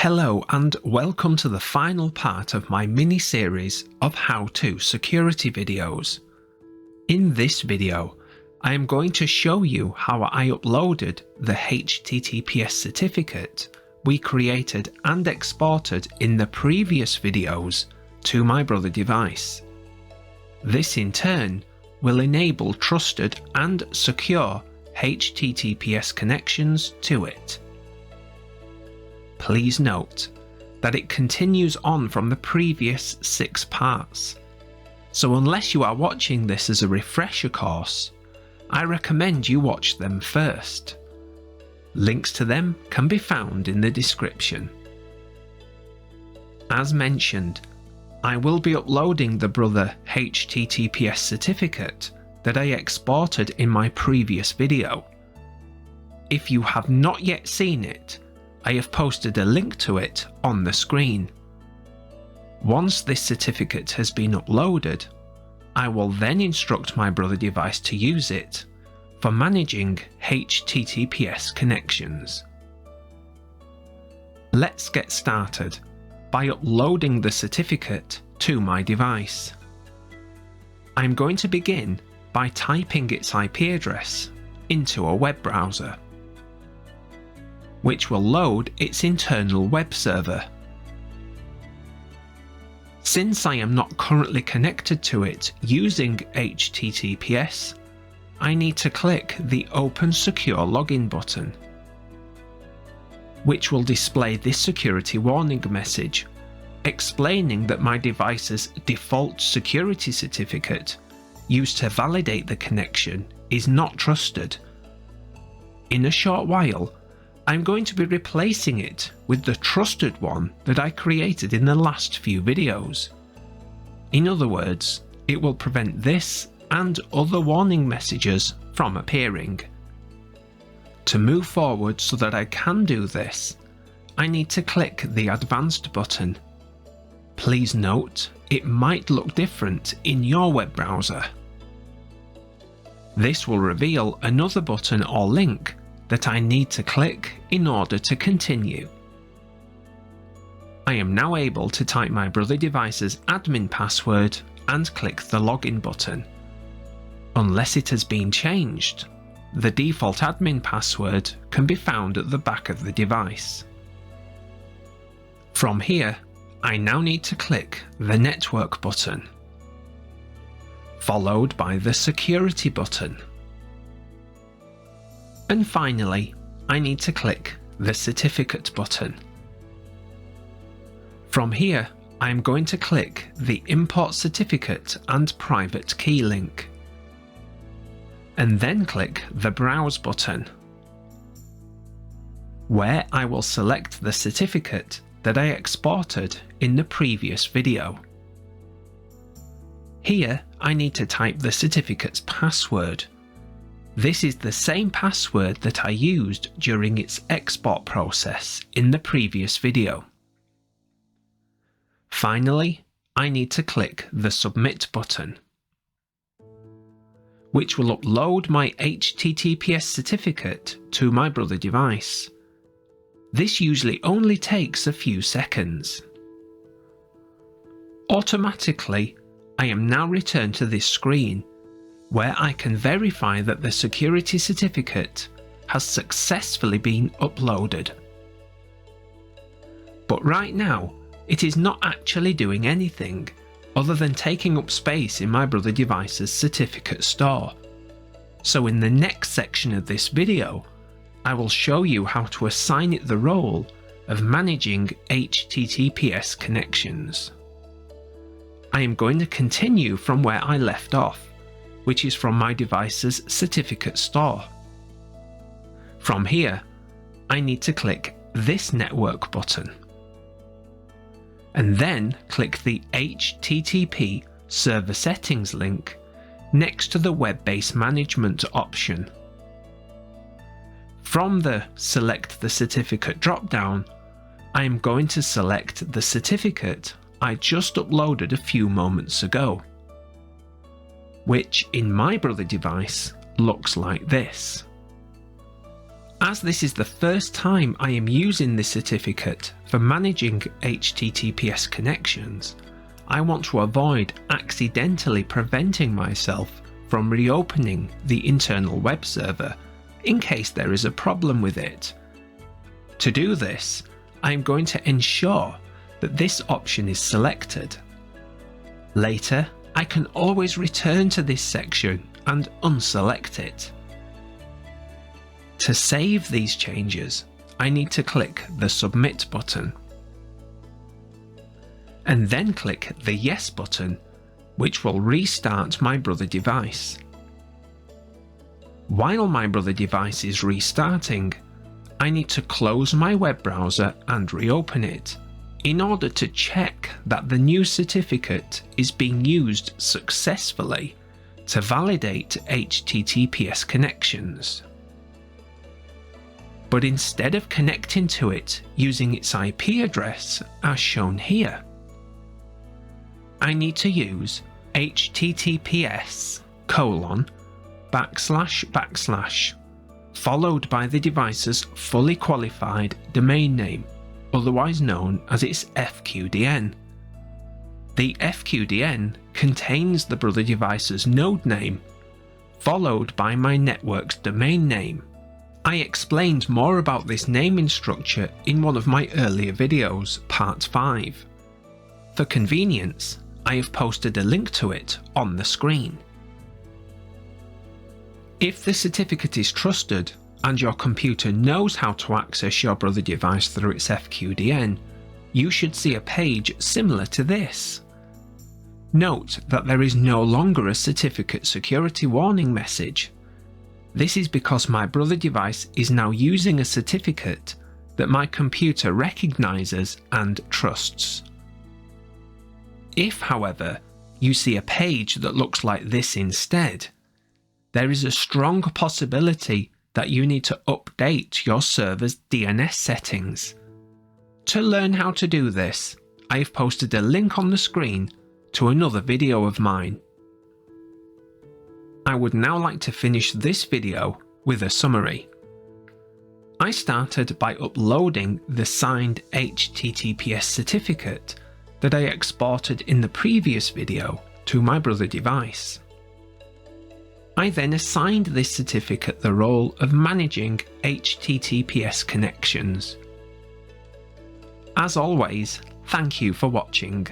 Hello and welcome to the final part of my mini-series of how-to security videos. In this video, I am going to show you how I uploaded the HTTPS certificate we created and exported in the previous videos to my brother device. This in turn will enable trusted and secure HTTPS connections to it. Please note that it continues on from the previous 6 parts, so unless you are watching this as a refresher course, I recommend you watch them first. Links to them can be found in the description. As mentioned, I will be uploading the brother HTTPS certificate that I exported in my previous video. If you have not yet seen it, I have posted a link to it on the screen. Once this certificate has been uploaded, I will then instruct my brother device to use it for managing HTTPS connections. Let's get started by uploading the certificate to my device. I'm going to begin by typing its IP address into a web browser, which will load its internal web server. Since I am not currently connected to it using HTTPS, I need to click the Open Secure Login button, which will display this security warning message explaining that my device's default security certificate used to validate the connection is not trusted. In a short while, I'm going to be replacing it with the trusted one that I created in the last few videos. In other words, it will prevent this and other warning messages from appearing. To move forward so that I can do this, I need to click the Advanced button. Please note, it might look different in your web browser. This will reveal another button or link that I need to click in order to continue. I am now able to type my brother device's admin password and click the login button. Unless it has been changed, the default admin password can be found at the back of the device. From here, I now need to click the network button, followed by the security button. And finally, I need to click the certificate button. From here, I am going to click the Import Certificate and Private Key link, and then click the Browse button, where I will select the certificate that I exported in the previous video. Here, I need to type the certificate's password. This is the same password that I used during its export process in the previous video. Finally, I need to click the Submit button, which will upload my HTTPS certificate to my brother device. This usually only takes a few seconds. Automatically, I am now returned to this screen, where I can verify that the security certificate has successfully been uploaded. But right now, it is not actually doing anything other than taking up space in my brother device's certificate store. So in the next section of this video, I will show you how to assign it the role of managing HTTPS connections. I am going to continue from where I left off, which is from my device's certificate store. From here, I need to click this network button, and then click the HTTP Server Settings link next to the Web-based Management option. From the Select the Certificate drop-down, I am going to select the certificate I just uploaded a few moments ago, which in my brother device looks like this. As this is the first time I am using this certificate for managing HTTPS connections, I want to avoid accidentally preventing myself from reopening the internal web server in case there is a problem with it. To do this, I am going to ensure that this option is selected. Later, I can always return to this section and unselect it. To save these changes, I need to click the Submit button, and then click the Yes button, which will restart my Brother device. While my Brother device is restarting, I need to close my web browser and reopen it in order to check that the new certificate is being used successfully to validate HTTPS connections. But instead of connecting to it using its IP address as shown here, I need to use HTTPS:// followed by the device's fully qualified domain name, otherwise known as its FQDN. The FQDN contains the Brother device's node name, followed by my network's domain name. I explained more about this naming structure in one of my earlier videos, part 5. For convenience, I have posted a link to it on the screen. If the certificate is trusted and your computer knows how to access your Brother device through its FQDN, you should see a page similar to this. Note that there is no longer a certificate security warning message. This is because my Brother device is now using a certificate that my computer recognizes and trusts. If, however, you see a page that looks like this instead, there is a strong possibility that you need to update your server's DNS settings. To learn how to do this, I have posted a link on the screen to another video of mine. I would now like to finish this video with a summary. I started by uploading the signed HTTPS certificate that I exported in the previous video to my Brother device. I then assigned this certificate the role of managing HTTPS connections. As always, thank you for watching.